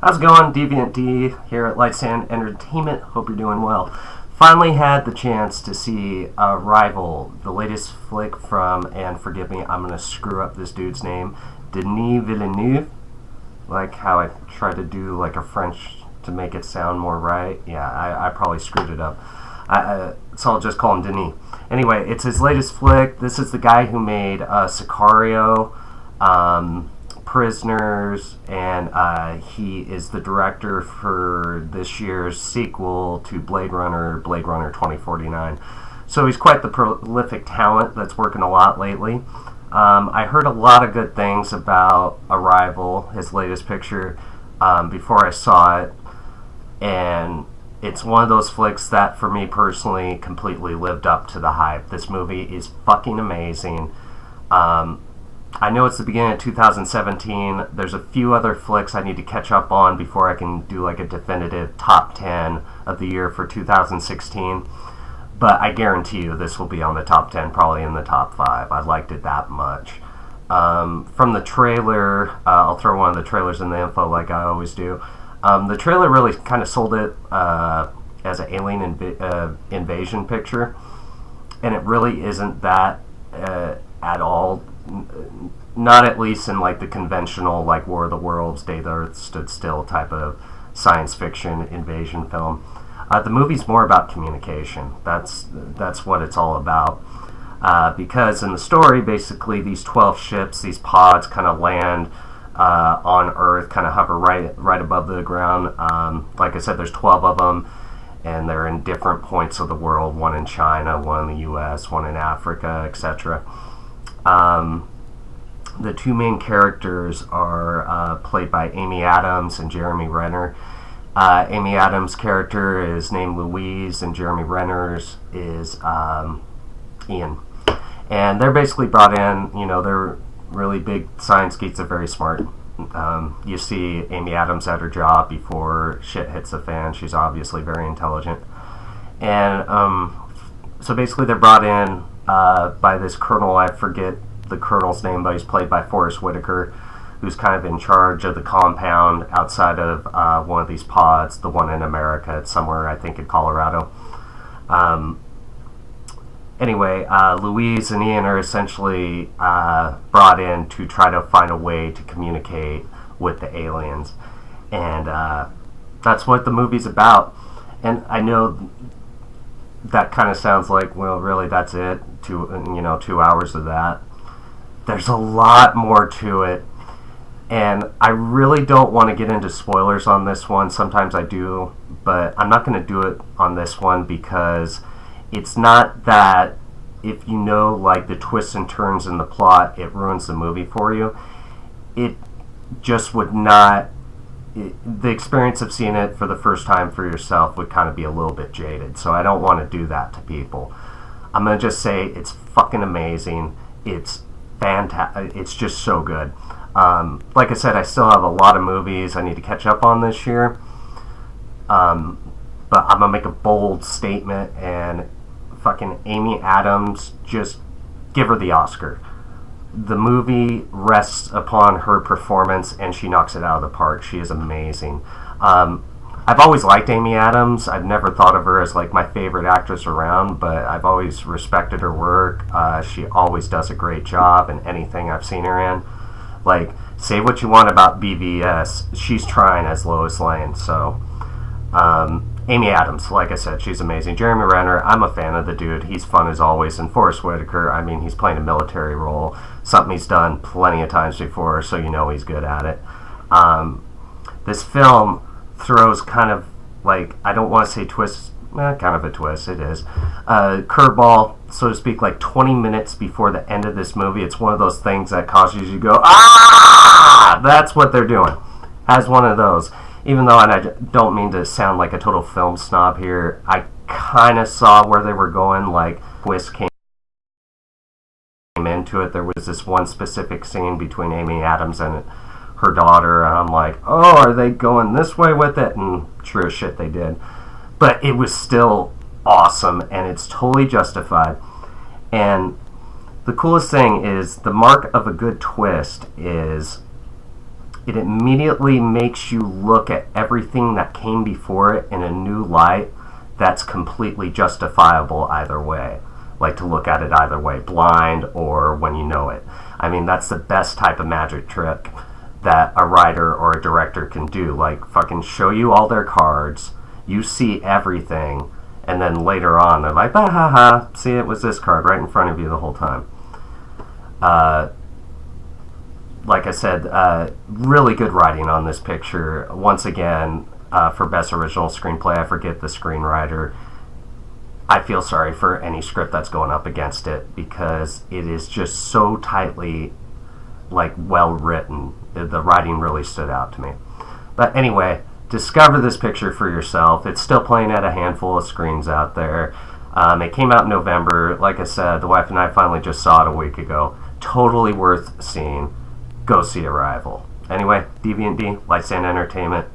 How's it going? Deviant D here at Lightstand Entertainment. Hope you're doing well. Finally had the chance to see Arrival, the latest flick from, and forgive me, I'm going to screw up this dude's name, Denis Villeneuve. Like how I tried to do like a French to make it sound more right. Yeah, I probably screwed it up. So I'll just call him Denis. Anyway, it's his latest flick. This is the guy who made Sicario, Prisoners, and he is the director for this year's sequel to Blade Runner 2049. So he's quite the prolific talent that's working a lot lately. I heard a lot of good things about Arrival, his latest picture, before I saw it, and it's one of those flicks that, for me personally, completely lived up to the hype. This movie is fucking amazing. I know it's the beginning of 2017. There's a few other flicks I need to catch up on before I can do like a definitive top 10 of the year for 2016. But I guarantee you this will be on the top 10, probably in the top 5. I liked it that much. From the trailer, I'll throw one of the trailers in the info like I always do. The trailer really kind of sold it as an alien invasion picture. And it really isn't that at all. Not at least in like the conventional like War of the Worlds, Day the Earth Stood Still type of science fiction invasion film. The movie's more about communication. That's what it's all about. Because in the story, basically these 12 ships, these pods, kind of land on Earth, kind of hover right above the ground. Like I said, there's 12 of them, and they're in different points of the world. One in China, one in the U.S., one in Africa, etc. The two main characters are played by Amy Adams and Jeremy Renner. Amy Adams' character is named Louise, and Jeremy Renner's is Ian. And they're basically brought in, they're really big science geeks, they're very smart. You see Amy Adams at her job before shit hits the fan. She's obviously very intelligent. And so basically they're brought in by this colonel. I forget the colonel's name, but he's played by Forest Whitaker, who's kind of in charge of the compound outside of one of these pods, the one in America. It's somewhere, I think, in Colorado. Anyway, Louise and Ian are essentially brought in to try to find a way to communicate with the aliens. And that's what the movie's about. And I know that kind of sounds like, well, really, that's it? 2 hours of that. There's a lot more to it. And I really don't want to get into spoilers on this one. Sometimes I do, but I'm not going to do it on this one because it's not that if you know like the twists and turns in the plot, it ruins the movie for you. It just would not. The experience of seeing it for the first time for yourself would kind of be a little bit jaded. So I don't want to do that to people. I'm going to just say it's fucking amazing. It's fantastic. It's just so good. Like I said, I still have a lot of movies I need to catch up on this year. But I'm going to make a bold statement, and fucking Amy Adams, just give her the Oscar. The movie rests upon her performance, and she knocks it out of the park. She is amazing. I've always liked Amy Adams. I've never thought of her as like my favorite actress around, but I've always respected her work. She always does a great job in anything I've seen her in. Like, say what you want about BVS, she's trying as Lois Lane. So, Amy Adams, like I said, she's amazing. Jeremy Renner, I'm a fan of the dude. He's fun as always. And Forest Whitaker, I mean, he's playing a military role, something he's done plenty of times before, so you know he's good at it. This film throws kind of like, I don't want to say twist, kind of a twist, it is. Curveball, so to speak, like 20 minutes before the end of this movie. It's one of those things that causes you to go, ah! That's what they're doing. As one of those. Even though, and I don't mean to sound like a total film snob here, I kind of saw where they were going, like, twist came into it. There was this one specific scene between Amy Adams and her daughter, and I'm like, oh, are they going this way with it? And sure as shit they did. But it was still awesome, and it's totally justified. And the coolest thing is, the mark of a good twist is it immediately makes you look at everything that came before it in a new light that's completely justifiable either way. Like to look at it either way, blind or when you know it. I mean, that's the best type of magic trick that a writer or a director can do. Like, fucking show you all their cards, you see everything, and then later on they're like, ah ha ha, see, it was this card right in front of you the whole time. Like I said, really good writing on this picture. Once again, for Best Original Screenplay, I forget the screenwriter. I feel sorry for any script that's going up against it because it is just so tightly, like, well written. The writing really stood out to me. But anyway, discover this picture for yourself. It's still playing at a handful of screens out there. It came out in November. Like I said, the wife and I finally just saw it a week ago. Totally worth seeing. Go see Arrival. Anyway, Deviant D, Lights and Entertainment.